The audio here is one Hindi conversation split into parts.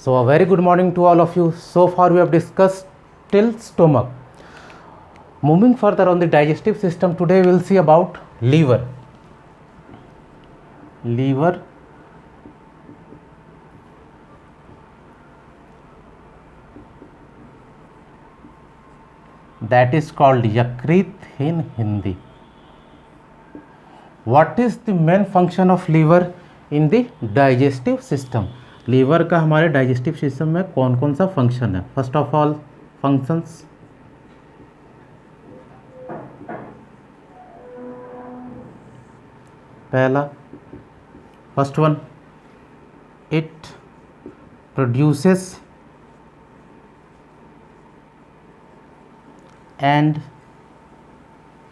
So a very good morning to all of you. So far we have discussed till stomach. Moving further on the digestive system, today we will see about liver. Liver that is called yakrit in Hindi. What is the main function of liver in the digestive system? Liver का हमारे डाइजेस्टिव सिस्टम में कौन कौन सा फंक्शन है? फर्स्ट ऑफ ऑल फंक्शंस, पहला first one, it produces and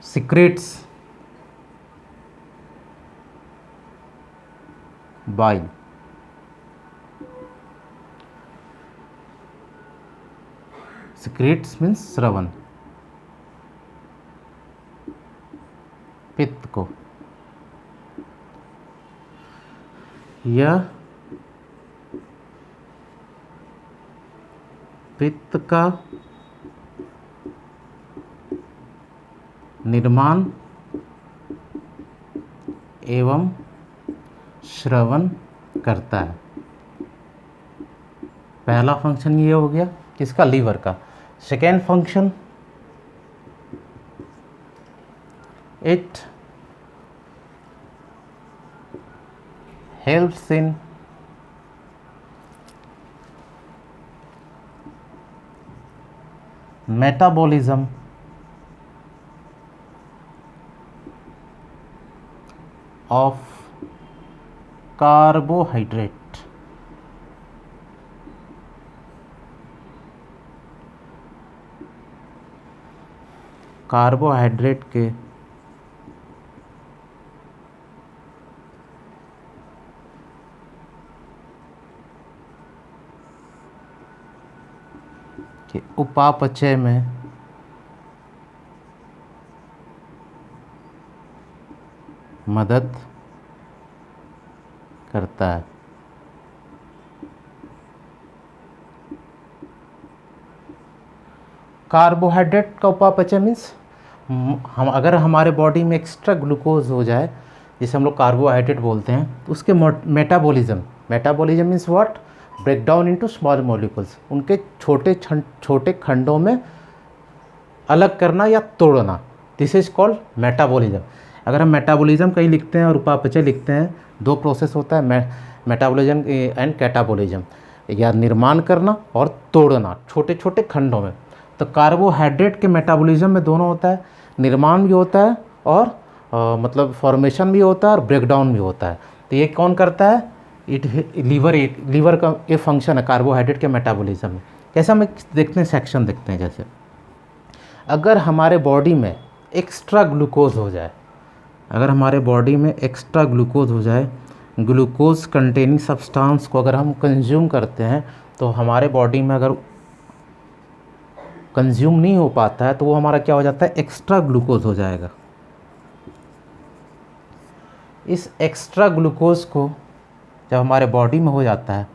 secretes bile. Secretes means श्रवण, पित्त को। यह पित्त का निर्माण एवं श्रवण करता है। पहला फंक्शन ये हो गया किसका? लीवर का। Second function, it helps in metabolism of carbohydrate. Carbohydrate के उपापचय में मदद करता है। कार्बोहाइड्रेट का उपापचय मीन्स हम अगर हमारे बॉडी में एक्स्ट्रा ग्लूकोज हो जाए, जिसे हम लोग कार्बोहाइड्रेट बोलते हैं, तो उसके metabolism means what? Break down into small molecules, उनके छोटे खंडों में अलग करना या तोड़ना, दिस इज कॉल्ड मेटाबॉलिज्म। अगर हम मेटाबॉलिज्म कहीं लिखते हैं और उपापचय लिखते हैं, दो प्रोसेस होता है, मेटाबॉलिज्म एंड कैटाबॉलिज्म, या निर्माण करना और तोड़ना छोटे छोटे खंडों में। तो कार्बोहाइड्रेट के मेटाबॉलिज्म में दोनों होता है, निर्माण भी होता है और मतलब फॉर्मेशन भी होता है और ब्रेकडाउन भी होता है। तो ये कौन करता है? लीवर का ये फंक्शन है कार्बोहाइड्रेट के मेटाबॉलिज्म में। कैसे हम देखते हैं, सेक्शन देखते हैं। जैसे अगर हमारे बॉडी में एक्स्ट्रा ग्लूकोज हो जाए, अगर हमारे बॉडी में एक्स्ट्रा ग्लूकोज हो जाए, ग्लूकोज कंटेनिंग सब्सटेंस को अगर हम कंज्यूम करते हैं, तो हमारे बॉडी में अगर कंज्यूम नहीं हो पाता है तो वो हमारा क्या हो जाता है? एक्स्ट्रा ग्लूकोज हो जाएगा। इस एक्स्ट्रा ग्लूकोज को जब हमारे बॉडी में हो जाता है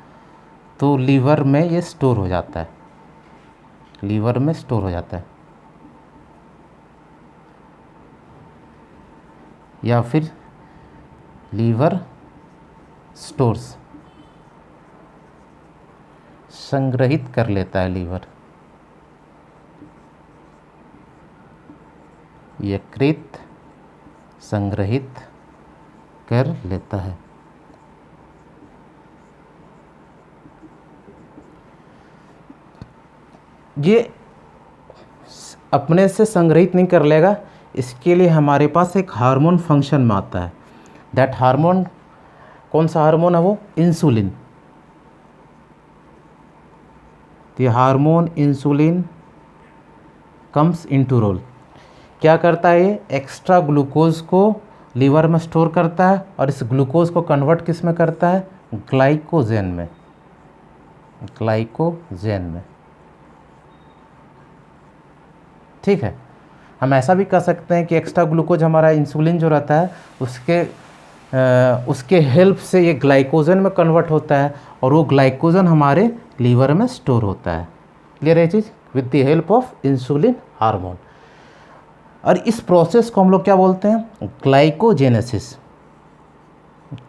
तो लीवर में ये स्टोर हो जाता है, लीवर में स्टोर हो जाता है, या फिर लीवर स्टोर्स, संग्रहित कर लेता है लीवर, यकृत संग्रहित कर लेता है। ये अपने से संग्रहित नहीं कर लेगा, इसके लिए हमारे पास एक हार्मोन फंक्शन में आता है। दैट हार्मोन कौन सा हार्मोन है? वो insulin. The hormone insulin comes into role. क्या करता है? ये एक्स्ट्रा ग्लूकोज को लीवर में स्टोर करता है और इस ग्लूकोज को कन्वर्ट किस में करता है? ग्लाइकोजेन में, ग्लाइकोजेन में। ठीक है। हम ऐसा भी कर सकते हैं कि एक्स्ट्रा ग्लूकोज हमारा इंसुलिन जो रहता है उसके उसके हेल्प से ये ग्लाइकोजन में कन्वर्ट होता है और वो ग्लाइकोजन हमारे लीवर में स्टोर होता है। क्लियर है चीज़? With the help of insulin hormone. और इस प्रोसेस को हम लोग क्या बोलते हैं? ग्लाइकोजेनेसिस।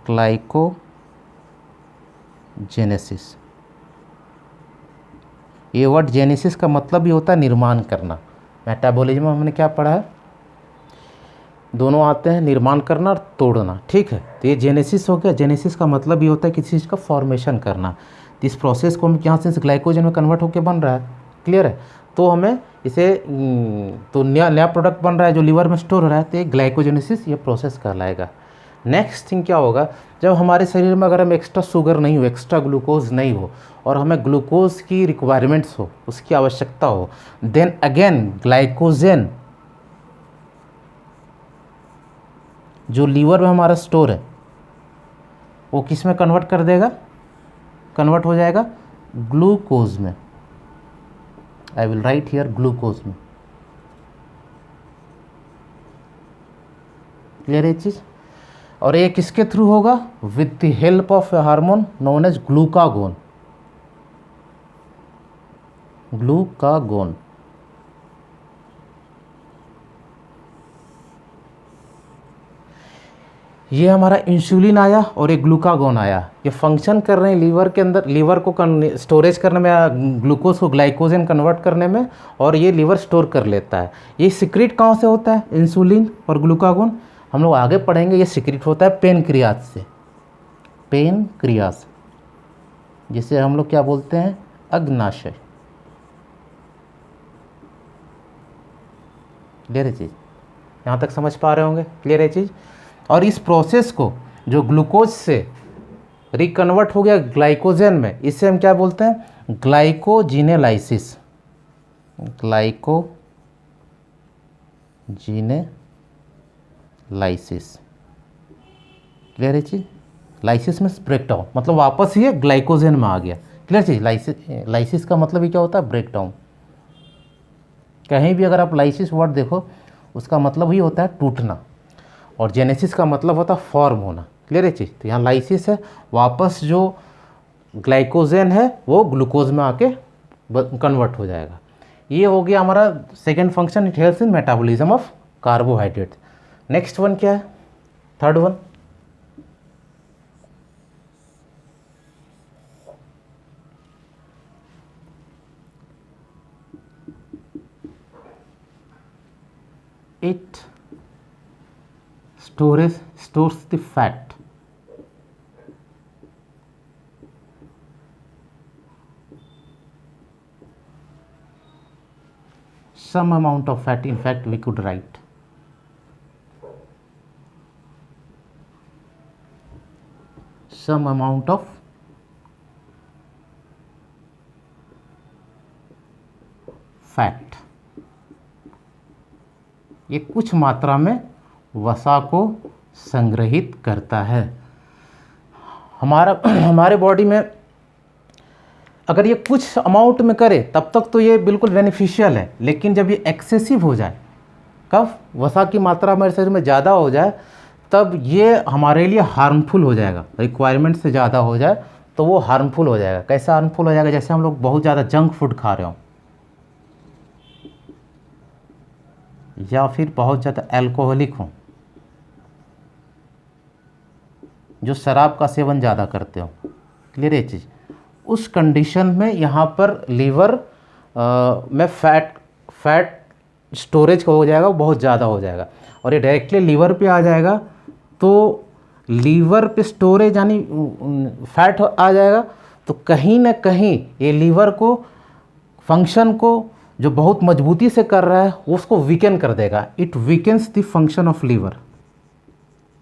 ग्लाइकोजेनेसिस, ये वर्ड जेनेसिस का मतलब भी होता है निर्माण करना। मेटाबॉलिज्म में हमने क्या पढ़ा है? दोनों आते हैं, निर्माण करना और तोड़ना। ठीक है, तो ये जेनेसिस हो गया। जेनेसिस का मतलब ये होता है किसी चीज़ का फॉर्मेशन करना। तो इस प्रोसेस को हम यहाँ से ग्लाइकोजन में कन्वर्ट होकर बन रहा है। क्लियर है? तो हमें इसे तो नया प्रोडक्ट बन रहा है जो लीवर में स्टोर हो रहा है, तो ये ग्लाइकोजेनेसिस ये प्रोसेस कहलाएगा। नेक्स्ट थिंग क्या होगा, जब हमारे शरीर में अगर हम एक्स्ट्रा शुगर नहीं हो, एक्स्ट्रा ग्लूकोज नहीं हो और हमें ग्लूकोज की रिक्वायरमेंट्स हो, उसकी आवश्यकता हो, देन अगेन ग्लाइकोजन जो लीवर में हमारा स्टोर है वो किस में कन्वर्ट कर देगा? कन्वर्ट हो जाएगा ग्लूकोज में। I will write here glucose में। क्लियर है चीज़? और ये किसके थ्रू होगा? With the help of a hormone known as glucagon. Glucagon. ये हमारा इंसुलिन आया और एक ग्लूकागोन आया, ये फंक्शन कर रहे हैं लीवर के अंदर, लीवर को स्टोरेज करने में, ग्लूकोज को ग्लाइकोजन कन्वर्ट करने में, और ये लीवर स्टोर कर लेता है। ये सिक्रीट कहाँ से होता है? इंसुलिन और ग्लूकागोन हम लोग आगे पढ़ेंगे। ये सिक्रीट होता है पेनक्रियाज से। पेनक्रियाज, जिसे हम लोग क्या बोलते हैं? अग्नाशय। क्लियर है चीज़? यहाँ तक समझ पा रहे होंगे? क्लियर है चीज़? और इस प्रोसेस को जो ग्लूकोज से रिकन्वर्ट हो गया ग्लाइकोजन में, इसे हम क्या बोलते हैं? ग्लाइकोजिनेलाइसिस। ग्लाइकोजिनेलाइसिस। क्लियर है चीज? लाइसिस में ब्रेकडाउन, मतलब वापस ये ग्लाइकोजन में आ गया। क्लियर चीज? लाइसिस का मतलब ये क्या होता है? ब्रेकडाउन। कहीं भी अगर आप लाइसिस वर्ड देखो, उसका मतलब ही होता है टूटना, और जेनेसिस का मतलब होता है फॉर्म होना। क्लियर है चीज़? तो यहाँ लाइसिस है, वापस जो ग्लाइकोजन है वो ग्लूकोज में आके कन्वर्ट हो जाएगा। ये हो गया हमारा second function, it helps in metabolism of carbohydrate. Next one क्या है? Third one, it stores the fat. Some amount of fat, in fact we could write some amount of fat. ये कुछ मात्रा में वसा को संग्रहित करता है। हमारे बॉडी में अगर ये कुछ अमाउंट में करे तब तक तो ये बिल्कुल बेनिफिशियल है, लेकिन जब ये एक्सेसिव हो जाए, कब वसा की मात्रा हमारे शरीर में ज़्यादा हो जाए, तब ये हमारे लिए हार्मफुल हो जाएगा। रिक्वायरमेंट से ज़्यादा हो जाए तो वो हार्मफुल हो जाएगा। कैसा हार्मफुल हो जाएगा? जैसे हम लोग बहुत ज़्यादा जंक फूड खा रहे हो, या फिर बहुत ज़्यादा अल्कोहलिक हो, जो शराब का सेवन ज़्यादा करते हो। क्लियर है चीज़? उस कंडीशन में यहाँ पर लीवर में फैट स्टोरेज हो जाएगा, वो बहुत ज़्यादा हो जाएगा, और ये डायरेक्टली लीवर पे आ जाएगा। तो लीवर पे स्टोरेज यानी फैट आ जाएगा, तो कहीं ना कहीं ये लीवर को फंक्शन को जो बहुत मजबूती से कर रहा है उसको वीकेन कर देगा। It weakens the function of liver.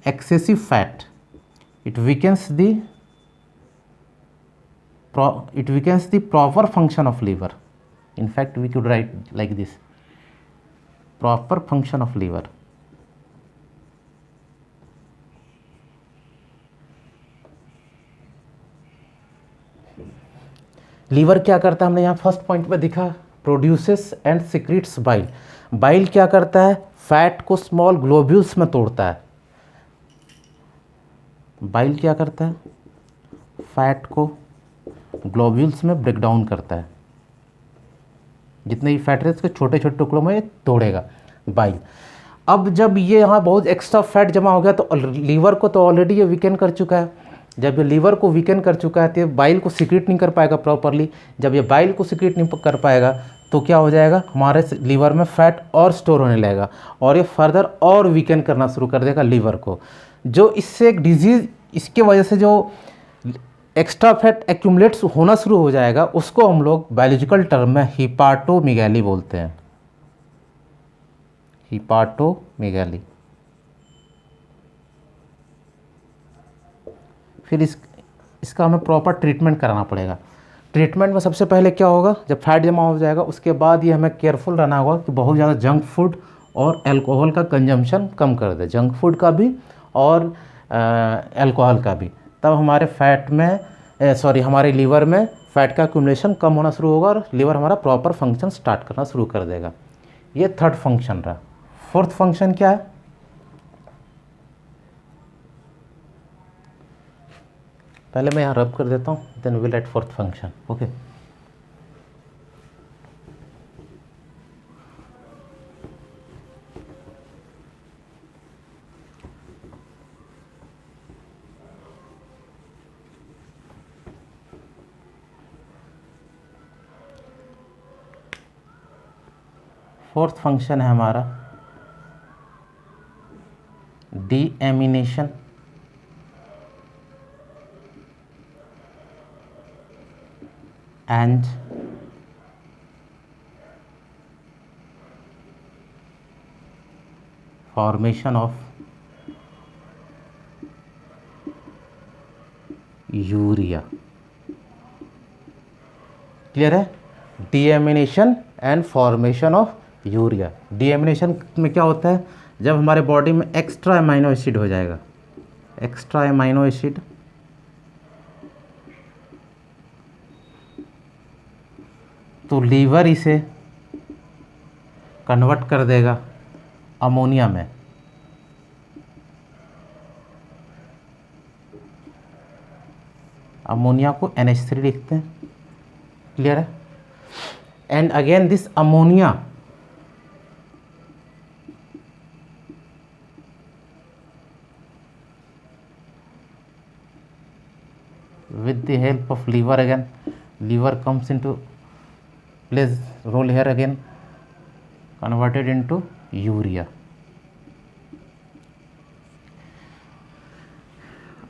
Excessive fat, it weakens the proper function of liver. In fact, we could write like this: proper function of liver. Liver क्या करता है? हमने यहाँ फर्स्ट पॉइंट पे दिखा, produces and secretes bile. Bile क्या करता है? फैट को स्मॉल ग्लोब्यूल्स में तोड़ता है। बाइल क्या करता है, फैट को ग्लोब्यूल्स में ब्रेक डाउन करता है, जितने भी फैट है उसके छोटे छोटे टुकड़ों में तोड़ेगा बाइल। अब जब ये यहाँ बहुत एक्स्ट्रा फैट जमा हो गया तो लीवर को तो ऑलरेडी ये वीकेन कर चुका है। जब ये लीवर को वीकेन कर चुका है तो ये बाइल को सिक्रीट नहीं कर पाएगा प्रॉपरली। जब ये बाइल को सिक्रीट नहीं कर पाएगा तो क्या हो जाएगा, हमारे लीवर में फैट और स्टोर होने लगेगा और ये फर्दर और वीकेन करना शुरू कर देगा लीवर को, जो इससे एक डिजीज़, इसके वजह से जो एक्स्ट्रा फैट एक्यूमुलेट्स होना शुरू हो जाएगा उसको हम लोग बायोलॉजिकल टर्म में हिपाटोमेगाली बोलते हैं, हिपाटोमेगाली। फिर इसका हमें प्रॉपर ट्रीटमेंट कराना पड़ेगा। ट्रीटमेंट में सबसे पहले क्या होगा, जब फैट जमा हो जाएगा उसके बाद ये हमें केयरफुल रहना होगा कि बहुत ज़्यादा जंक फूड और अल्कोहल का कंजम्पशन कम कर दे, जंक फूड का भी और अल्कोहल का भी। तब हमारे फैट में हमारे लीवर में फैट का एक्यूमुलेशन कम होना शुरू होगा और लीवर हमारा प्रॉपर फंक्शन स्टार्ट करना शुरू कर देगा। ये थर्ड फंक्शन रहा। फोर्थ फंक्शन क्या है, पहले मैं यहाँ रब कर देता हूँ, then will at fourth function. Okay, fourth function है हमारा deamination and formation of urea. Clear है, deamination and formation of urea. Deamination में क्या होता है, जब हमारे बॉडी में एक्स्ट्रा अमाइनो एसिड हो जाएगा, एक्स्ट्रा अमाइनो एसिड तो लीवर इसे कन्वर्ट कर देगा अमोनिया में। अमोनिया को NH3 लिखते हैं। क्लियर है, and again this ammonia with the help of liver, again liver comes into plays role here, again converted into urea।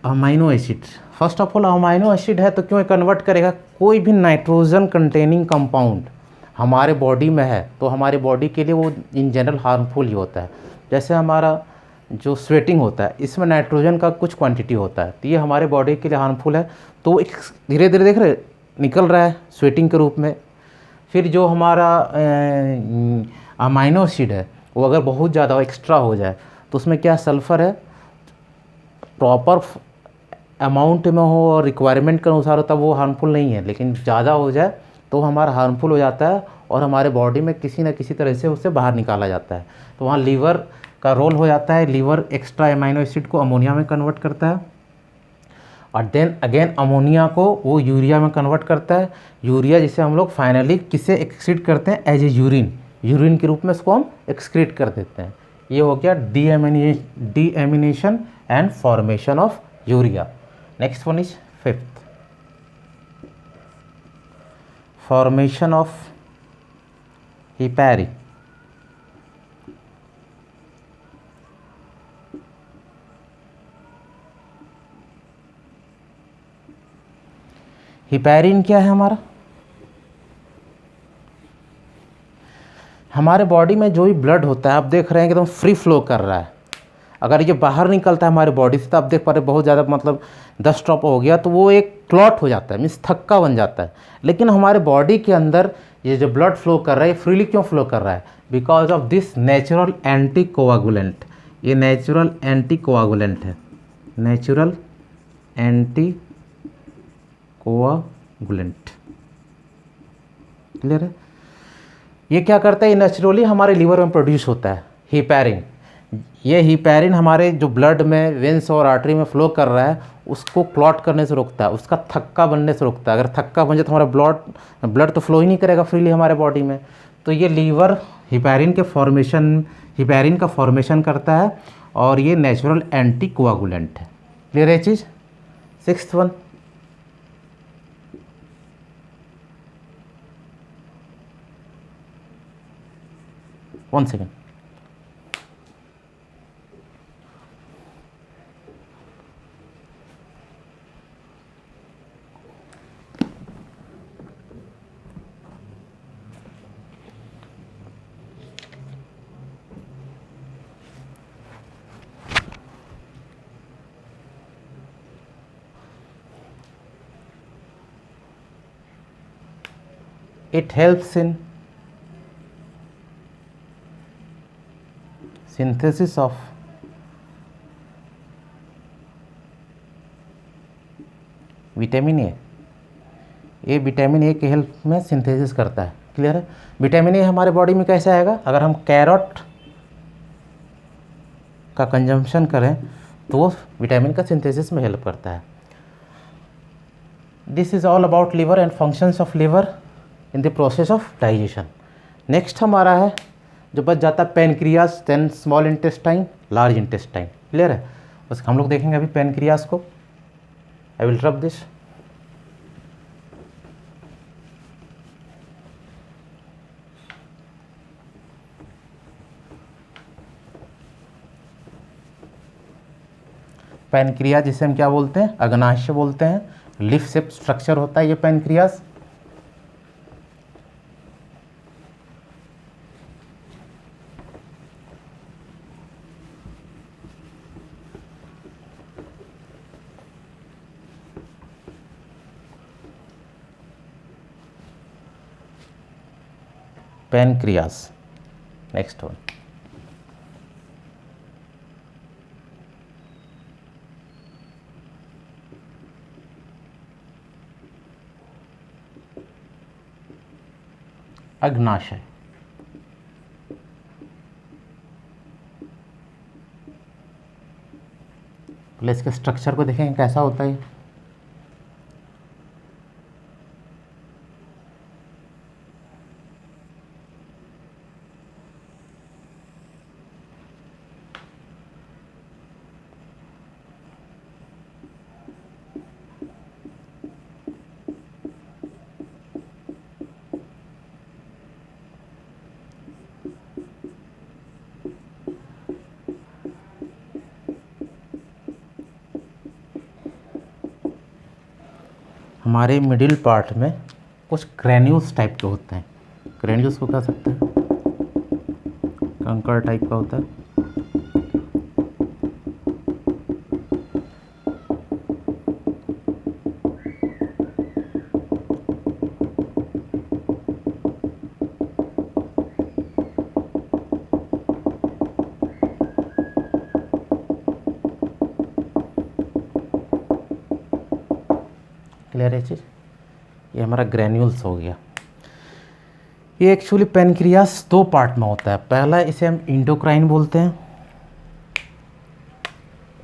Amino acid, first of all amino acid है तो क्यों कन्वर्ट करेगा, कोई भी नाइट्रोजन कंटेनिंग कंपाउंड हमारे बॉडी में है तो हमारे बॉडी के लिए वो इन जनरल हार्मफुल ही होता है। जैसे हमारा जो स्वेटिंग होता है इसमें नाइट्रोजन का कुछ क्वांटिटी होता है तो ये हमारे बॉडी के लिए हार्मफुल है, तो एक धीरे धीरे देख रहे निकल रहा है स्वेटिंग के रूप में। फिर जो हमारा अमाइनो एसिड है वो अगर बहुत ज़्यादा एक्स्ट्रा हो जाए तो उसमें क्या सल्फ़र है, प्रॉपर अमाउंट में हो और रिक्वायरमेंट के अनुसार हो तब वो हार्मफुल नहीं है, लेकिन ज़्यादा हो जाए तो हमारा हार्मफुल हो जाता है और हमारे बॉडी में किसी न किसी तरह से उसे बाहर निकाला जाता है। तो वहाँ लीवर का रोल हो जाता है, लीवर एक्स्ट्रा अमाइनो एसिड को अमोनिया में कन्वर्ट करता है और देन अगेन अमोनिया को वो यूरिया में कन्वर्ट करता है। यूरिया जिसे हम लोग फाइनली किसे एक्सक्रीट करते हैं, एज ए यूरिन, यूरिन के रूप में इसको हम एक्सक्रीट कर देते हैं। ये हो गया deamination and formation of urea. Next one is fifth, formation of heparin. Heparin क्या है हमारे बॉडी में जो भी ब्लड होता है आप देख रहे हैं कि एकदम फ्री फ्लो कर रहा है। अगर ये बाहर निकलता है हमारे बॉडी से तो आप देख पा रहे बहुत ज़्यादा, मतलब 10 ड्रॉप हो गया तो वो एक क्लॉट हो जाता है, मीन्स थक्का बन जाता है। लेकिन हमारे बॉडी के अंदर ये जो ब्लड फ्लो कर रहा है फ्रीली क्यों फ्लो कर रहा है, because of this natural anti coagulant. ये नेचुरल एंटी कोआगुलेंट है, नेचुरल एंटी कोआगुलेंट। क्लियर है, ये क्या करता है, ये नेचुरली हमारे लीवर में प्रोड्यूस होता है हिपैरिन। ये हिपैरिन हमारे जो ब्लड में वेंस और आर्टरी में फ्लो कर रहा है उसको क्लॉट करने से रोकता है, उसका थक्का बनने से रोकता है। अगर थक्का बन जाए तो हमारा ब्लड तो फ्लो ही नहीं करेगा फ्रीली हमारे बॉडी में। तो ये लीवर हिपैरिन का फॉर्मेशन करता है और ये नेचुरल एंटी कोआगुलेंट है। क्लियर है चीज़। Sixth one, one second, it helps in synthesis of vitamin A. ये विटामिन ए के हेल्प में सिंथेसिस करता है। क्लियर है। विटामिन ए हमारे बॉडी में कैसे आएगा, अगर हम कैरोट का कंजम्पशन करें तो वो विटामिन का सिंथेसिस में हेल्प करता है। This is all about liver and functions of liver in the process of digestion. Next हमारा है जो बच जाता है pancreas, then small intestine, large intestine. Clear है। बस हम लोग देखेंगे अभी पेनक्रियाज को। I will rub this. Pancreas जिसे हम क्या बोलते हैं, अग्नाशय बोलते हैं। लिफ शेप स्ट्रक्चर होता है ये पेनक्रियाज। Pancreas, next one. अग्नाशय। पहले इसके स्ट्रक्चर को देखेंगे कैसा होता है। हमारे मिडिल पार्ट में कुछ ग्रेन्यूल्स टाइप के होते हैं। ग्रेन्यूल्स को कह सकते हैं, कंकर टाइप का होता है। क्लियर है चीज़। ये हमारा ग्रेन्यूल्स हो गया। ये एक्चुअली पेनक्रियास दो पार्ट में होता है। पहला इसे हम इंडोक्राइन बोलते हैं,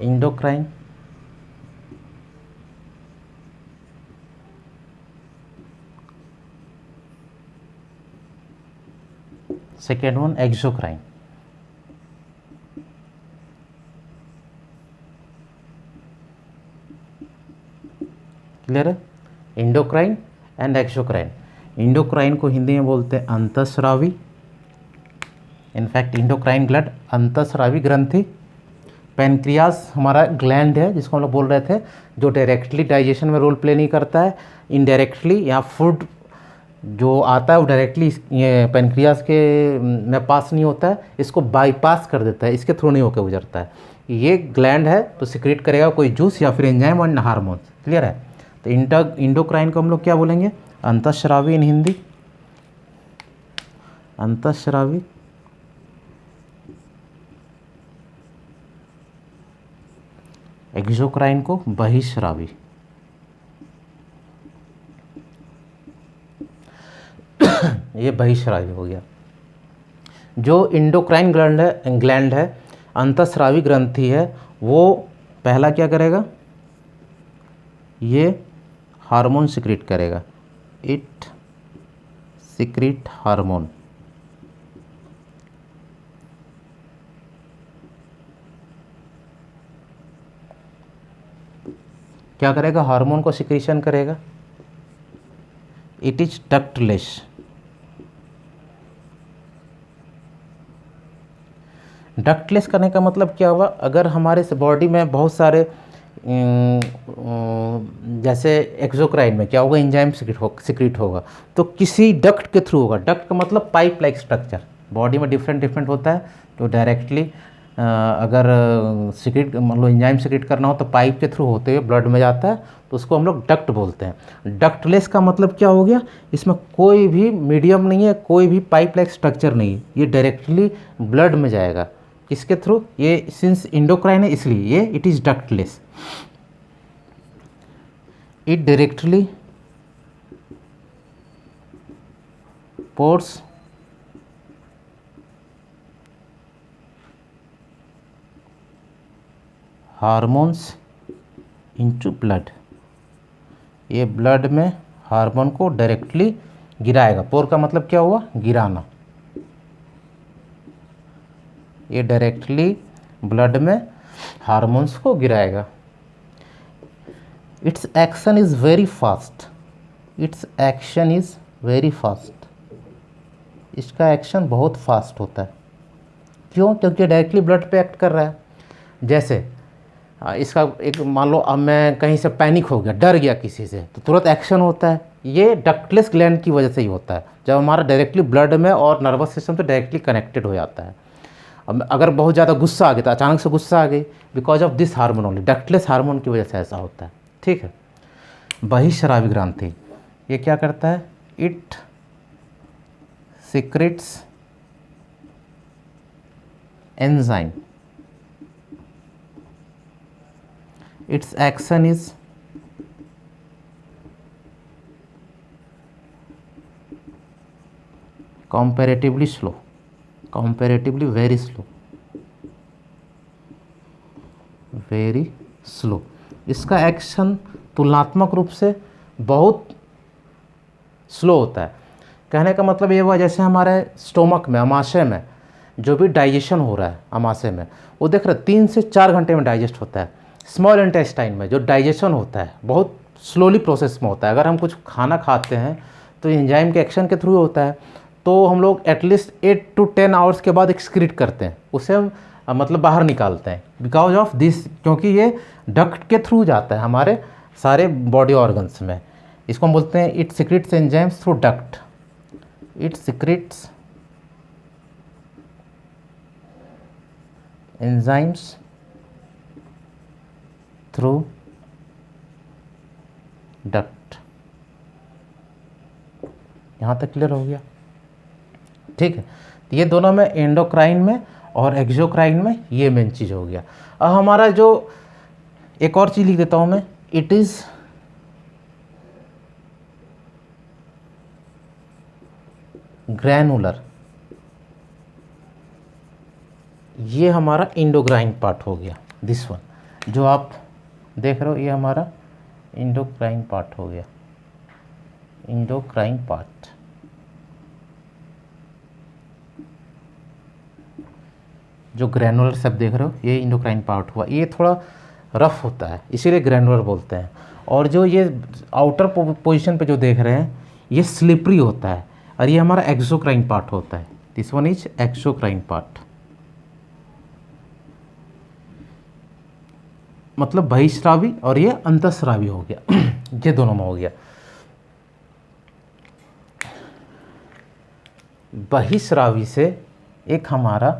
endocrine. Second one exocrine. Clear है। Endocrine and exocrine. इंडोक्राइन को हिंदी में बोलते हैं अंतःस्रावी। इनफैक्ट इंडोक्राइन ग्लैंड, अंतःस्रावी ग्रंथि। पेनक्रियास हमारा ग्लैंड है जिसको हम लोग बोल रहे थे, जो डायरेक्टली डाइजेशन में रोल प्ले नहीं करता है, इनडायरेक्टली या फूड जो आता है वो डायरेक्टली ये पेनक्रियास के में पास नहीं होता है, इसको बाईपास कर देता है, इसके थ्रू नहीं होकर गुजरता है। ये ग्लैंड है तो सिक्रेट करेगा कोई जूस या फिर एंजाइम और हार्मोन। क्लियर है। तो इंडोक्राइन को हम लोग क्या बोलेंगे, अंतःस्रावी इन हिंदी, अंतःस्रावी। एक्सोक्राइन को बहिस्रावी। ये बहिस्रावी हो गया। जो इंडोक्राइन ग्लैंड है अंतःस्रावी ग्रंथि है वो पहला क्या करेगा, ये हार्मोन सिक्रीट करेगा, इट सिक्रीट हार्मोन। क्या करेगा, हार्मोन को सिक्रीशन करेगा। It is ductless. डक्टलेस करने का मतलब क्या हुआ, अगर हमारे बॉडी में बहुत सारे जैसे एक्सोक्राइन में क्या होगा, एंजाइम सिक्रीट होगा, तो किसी डक्ट के थ्रू होगा। डक्ट का मतलब पाइप लाइक स्ट्रक्चर, बॉडी में डिफरेंट डिफरेंट होता है, तो डायरेक्टली अगर सिक्रीट मतलब एंजाइम सिक्रीट करना हो तो पाइप के थ्रू होते हुए ब्लड में जाता है, तो उसको हम लोग डक्ट बोलते हैं। डक्टलेस का मतलब क्या हो गया, इसमें कोई भी मीडियम नहीं है, कोई भी पाइप लाइक स्ट्रक्चर नहीं है, ये डायरेक्टली ब्लड में जाएगा। किसके थ्रू, ये सिंस इंडोक्राइन है इसलिए ये it is ductless. It directly pores hormones into blood, ये ब्लड में हार्मोन को डायरेक्टली गिराएगा। पोर का मतलब क्या हुआ, गिराना। ये डायरेक्टली ब्लड में हार्मोन्स को गिराएगा। It's action is very fast, it's action is very fast, इसका एक्शन बहुत फास्ट होता है। क्यों, क्योंकि डायरेक्टली ब्लड पे एक्ट कर रहा है। जैसे इसका एक मान लो, अब मैं कहीं से पैनिक हो गया, डर गया किसी से, तो तुरंत एक्शन होता है। ये डक्टलेस ग्लैंड की वजह से ही होता है, जब हमारा डायरेक्टली ब्लड में और नर्वस सिस्टम से डायरेक्टली कनेक्टेड हो जाता है। अब अगर बहुत ज़्यादा गुस्सा आ गया, तो अचानक से गुस्सा आ गई, because of this hormone only, ductless hormone की वजह से ऐसा होता है। ठीक है। बहिःस्रावी ग्रंथि ये क्या करता है, it secretes enzyme, its action is comparatively slow, comparatively very slow, very slow। इसका एक्शन तुलनात्मक रूप से बहुत स्लो होता है। कहने का मतलब ये हुआ, जैसे हमारे स्टोमक में, अमाशय में जो भी डाइजेशन हो रहा है अमाशय में, वो देख रहे 3 से 4 घंटे में डाइजेस्ट होता है। स्मॉल इंटेस्टाइन में जो डाइजेशन होता है बहुत स्लोली प्रोसेस में होता है। अगर हम कुछ खाना खाते हैं तो एंजाइम के एक्शन के थ्रू होता है, तो हम लोग एटलीस्ट 8 to 10 आवर्स के बाद एक्सक्रीट करते हैं, उसे हम मतलब बाहर निकालते हैं, बिकॉज ऑफ दिस, क्योंकि ये डक्ट के थ्रू जाता है हमारे सारे बॉडी ऑर्गन्स में। इसको हम बोलते हैं it secretes enzymes through duct, it secretes enzymes through duct. यहाँ तक क्लियर हो गया। ठीक है। तो ये दोनों में, एंडोक्राइन में और एक्सोक्राइन में, ये मेन चीज़ हो गया। अब हमारा जो एक और चीज़ लिख देता हूँ मैं, इट इज़ ग्रैनुलर। ये हमारा इंडोक्राइन पार्ट हो गया, दिस वन जो आप देख रहे हो, ये हमारा इंडोक्राइन पार्ट हो गया, इंडोक्राइन पार्ट। जो ग्रैनुलर सब देख रहे हो, ये इंडोक्राइन पार्ट हुआ। ये थोड़ा रफ होता है, इसीलिए ग्रैनुलर बोलते हैं। और जो ये आउटर पोजीशन पे जो देख रहे हैं, ये स्लिपरी होता है, और ये हमारा एक्सोक्राइन पार्ट होता है। This one is exocrine part, मतलब बहिःस्रावी, और ये अंतःस्रावी हो गया। ये दोनों में हो गया। बहिःस्रावी से एक हमारा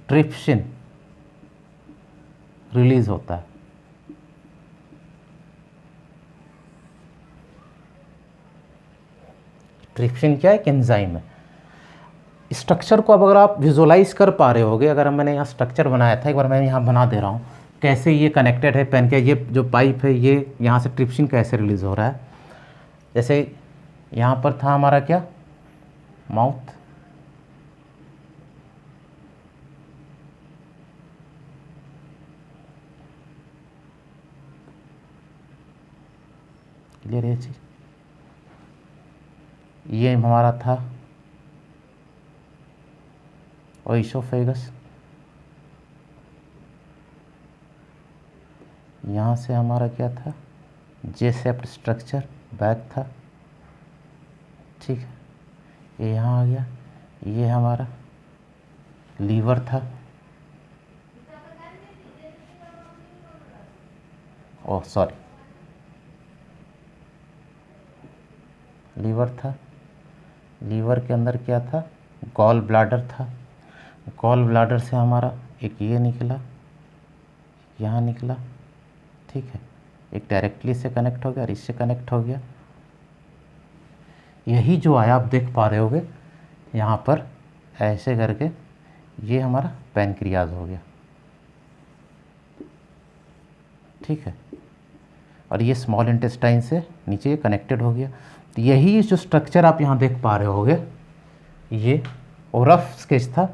ट्रिप्सिन रिलीज होता है। ट्रिप्सिन क्या है, एक एंजाइम है। स्ट्रक्चर को अब अगर आप विजुअलाइज कर पा रहे होगे, अगर मैंने यहाँ स्ट्रक्चर बनाया था, एक बार मैं यहाँ बना दे रहा हूँ, कैसे ये कनेक्टेड है पेन के, ये जो पाइप है, ये यहाँ से ट्रिप्सिन कैसे रिलीज़ हो रहा है। जैसे यहाँ पर था हमारा क्या, माउथ। क्लियर है चीज। ये हमारा था ओइसोफेगस। यहाँ से हमारा क्या था, जे शेप्ड स्ट्रक्चर, बैक था। ठीक है, ये यहाँ आ गया। ये हमारा लीवर था। ओह सॉरी, लीवर था। लीवर के अंदर क्या था, गॉल ब्लाडर था। गॉल ब्लाडर से हमारा एक ये निकला, यहाँ निकला। ठीक है, एक डायरेक्टली से कनेक्ट हो गया और इससे कनेक्ट हो गया। यही जो आया आप देख पा रहे होगे यहाँ पर ऐसे करके, ये हमारा पैनक्रियाज हो गया। ठीक है, और ये स्मॉल इंटेस्टाइन से नीचे कनेक्टेड हो गया। तो यही जो स्ट्रक्चर आप यहाँ देख पा रहे होगे, ये और रफ स्केच था।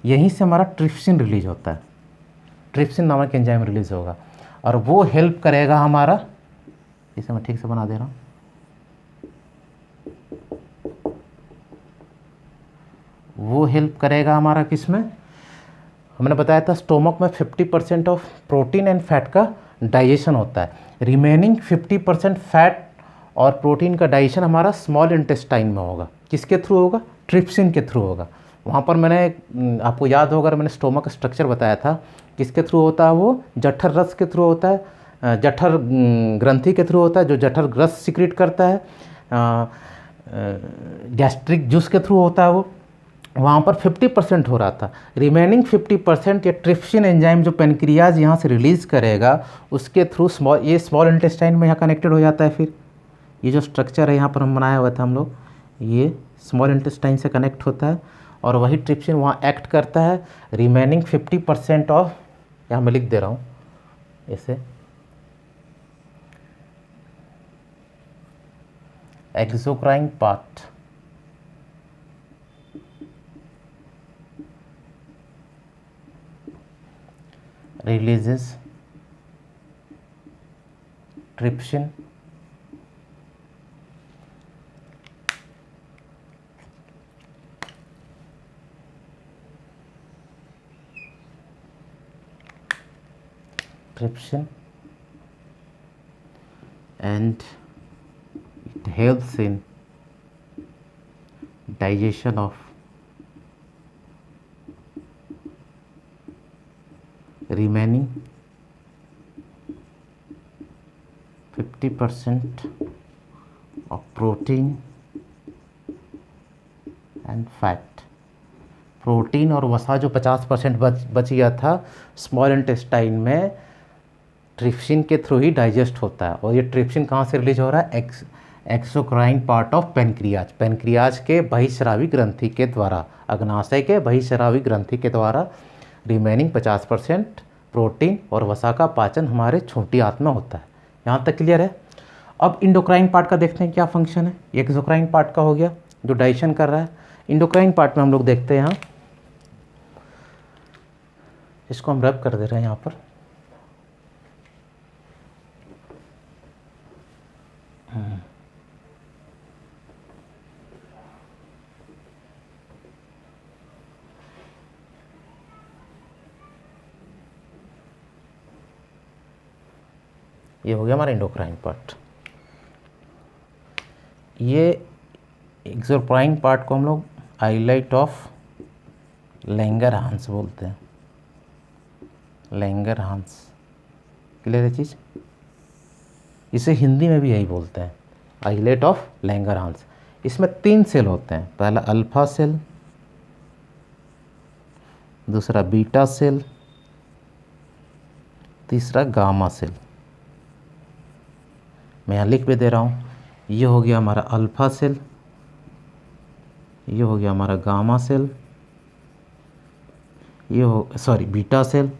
यहीं से हमारा ट्रिप्सिन रिलीज होता है। ट्रिप्सिन नामक एंजाइम रिलीज होगा और वो हेल्प करेगा हमारा, इसे मैं ठीक से बना दे रहा हूँ, वो हेल्प करेगा हमारा किस में, हमने बताया था स्टोमक में 50% ऑफ प्रोटीन एंड फैट का डाइजेशन होता है। रिमेनिंग 50% फैट और प्रोटीन का डाइजेशन हमारा स्मॉल इंटेस्टाइन में होगा। किसके थ्रू होगा, ट्रिप्सिन के थ्रू होगा। वहाँ पर मैंने, आपको याद होगा, मैंने स्टोमक का स्ट्रक्चर बताया था। किसके थ्रू होता है वो, जठर रस के थ्रू होता है, जठर ग्रंथि के थ्रू होता है, जो जठर रस सिक्रीट करता है। गैस्ट्रिक जूस के थ्रू होता है वो। वहाँ पर 50% हो रहा था। रिमेनिंग 50% ये ट्रिप्सिन एंजाइम जो पेनक्रियाज यहाँ से रिलीज़ करेगा, उसके थ्रू ये स्मॉल इंटेस्टाइन में यहाँ कनेक्टेड हो जाता है। फिर ये जो स्ट्रक्चर है यहाँ पर हम बनाया हुआ था हम लोग, ये स्मॉल इंटेस्टाइन से कनेक्ट होता है और वही ट्रिप्सिन वहाँ एक्ट करता है। रिमेनिंग 50% ऑफ, यहाँ मैं लिख दे रहा हूँ ऐसे, exocrine part releases trypsin and it helps in digestion of remaining 50% of protein and fat। Protein और वसा जो 50% बच गया था स्मॉल इंटेस्टाइन में, ट्रिप्सिन के थ्रू ही डाइजेस्ट होता है। और ये ट्रिप्सिन कहाँ से रिलीज हो रहा है, exocrine part of pancreas, pancreas के बहिस्रावी ग्रंथि के द्वारा, अग्नाशय के बहिस्रावी ग्रंथि के द्वारा। रिमेनिंग 50% प्रोटीन और वसा का पाचन हमारे छोटी आंत में होता है। यहाँ तक क्लियर है। अब इंडोक्राइन पार्ट का देखते हैं क्या फंक्शन है। एक्सोक्राइन पार्ट का हो गया जो डाइजेशन कर रहा है। इंडोक्राइन पार्ट में हम लोग देखते हैं, यहाँ इसको हम रब कर दे रहे हैं यहाँ पर। ये हो गया हमारा इंडोक्राइन पार्ट। ये एक्सोक्राइन पार्ट को हम लोग आइलेट ऑफ लैंगरहांस बोलते हैं, लैंगरहांस। क्लियर है चीज़। इसे हिंदी में भी यही बोलते हैं, आइलेट ऑफ लैंगरहांस। इसमें 3 सेल होते हैं, पहला अल्फा सेल, दूसरा बीटा सेल, तीसरा गामा सेल। मैं यहाँ लिख भी दे रहा हूँ। ये हो गया हमारा अल्फा सेल, ये हो गया हमारा गामा सेल, ये हो सॉरी बीटा सेल,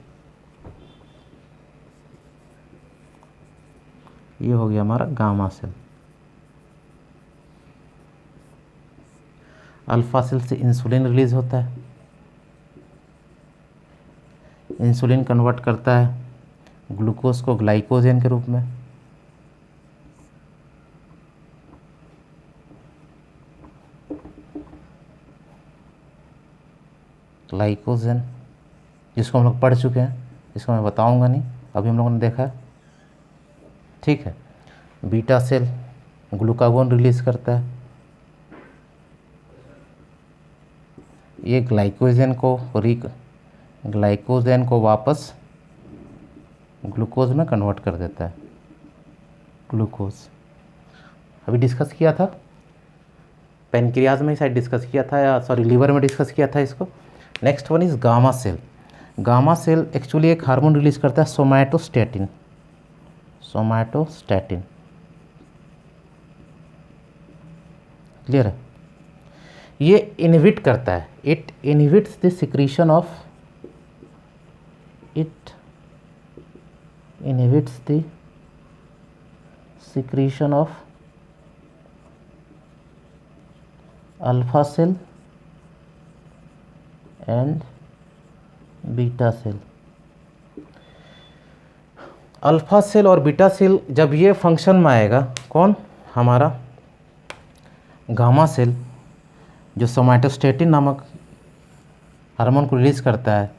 ये हो गया हमारा गामा सेल। अल्फा सेल से इंसुलिन रिलीज होता है, इंसुलिन कन्वर्ट करता है ग्लूकोज को ग्लाइकोजन के रूप में, ग्लाइकोजन जिसको हम लोग पढ़ चुके हैं, इसको मैं बताऊंगा नहीं, अभी हम लोगों ने देखा है, ठीक है। बीटा सेल ग्लूकागोन रिलीज करता है, ये ग्लाइकोजन को वापस ग्लूकोज में कन्वर्ट कर देता है, ग्लूकोज अभी डिस्कस किया था, पेनक्रियाज में शायद डिस्कस किया था, या सॉरी लीवर में डिस्कस किया था इसको। Next one is gamma cell. Gamma cell actually एक हार्मोन रिलीज करता है सोमैटोस्टैटिन, सोमैटोस्टैटिन, क्लियर है। ये इनहिबिट करता है, it inhibits the secretion of, it inhibits the secretion of alpha cell and beta cell. Alpha cell और बीटा सेल जब ये फंक्शन में आएगा, कौन, हमारा गामा सेल जो सोमैटोस्टैटिन नामक हार्मोन को रिलीज करता है,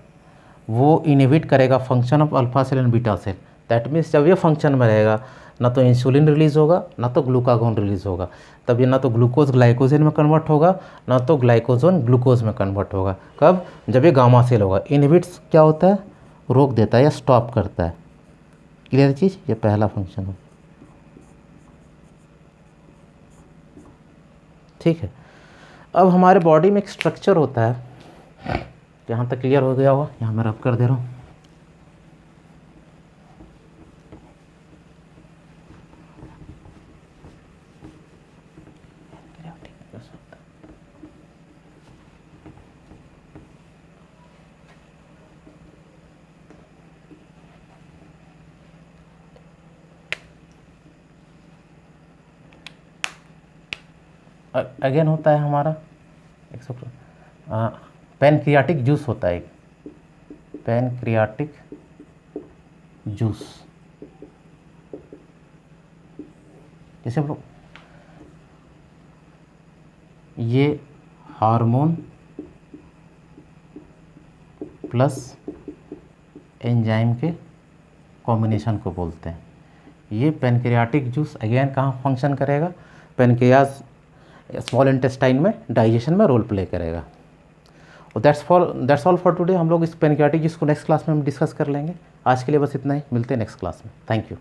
वो इनहिबिट करेगा function of alpha cell and beta cell. That means जब ये फंक्शन में रहेगा, ना तो इंसुलिन रिलीज होगा, ना तो ग्लूकागोन रिलीज होगा, तब ये ना तो ग्लूकोज ग्लाइकोजन में कन्वर्ट होगा, ना तो ग्लाइकोजन ग्लूकोज में कन्वर्ट होगा। कब, जब ये गामा सेल होगा। इनहिबिट्स क्या होता है, रोक देता है या स्टॉप करता है, क्लियर चीज़, ये पहला फंक्शन है, ठीक है। अब हमारे बॉडी में एक स्ट्रक्चर होता है, यहाँ तक क्लियर हो गया होगा, यहाँ मैं रब कर दे रहा हूँ। अगेन होता है हमारा पैनक्रियाटिक जूस होता है, पैनक्रियाटिक जूस, जैसे हम लोग ये हार्मोन प्लस एंजाइम के कॉम्बिनेशन को बोलते हैं। ये पैनक्रियाटिक जूस अगेन कहाँ फंक्शन करेगा, पैनक्रियाज स्मॉल इंटेस्टाइन में डाइजेशन में रोल प्ले करेगा। और दैट्स ऑल फॉर टुडे। हम लोग इस पैनक्रियाटिक जूस को नेक्स्ट क्लास में हम डिस्कस कर लेंगे। आज के लिए बस इतना ही, मिलते हैं नेक्स्ट क्लास में। Thank you.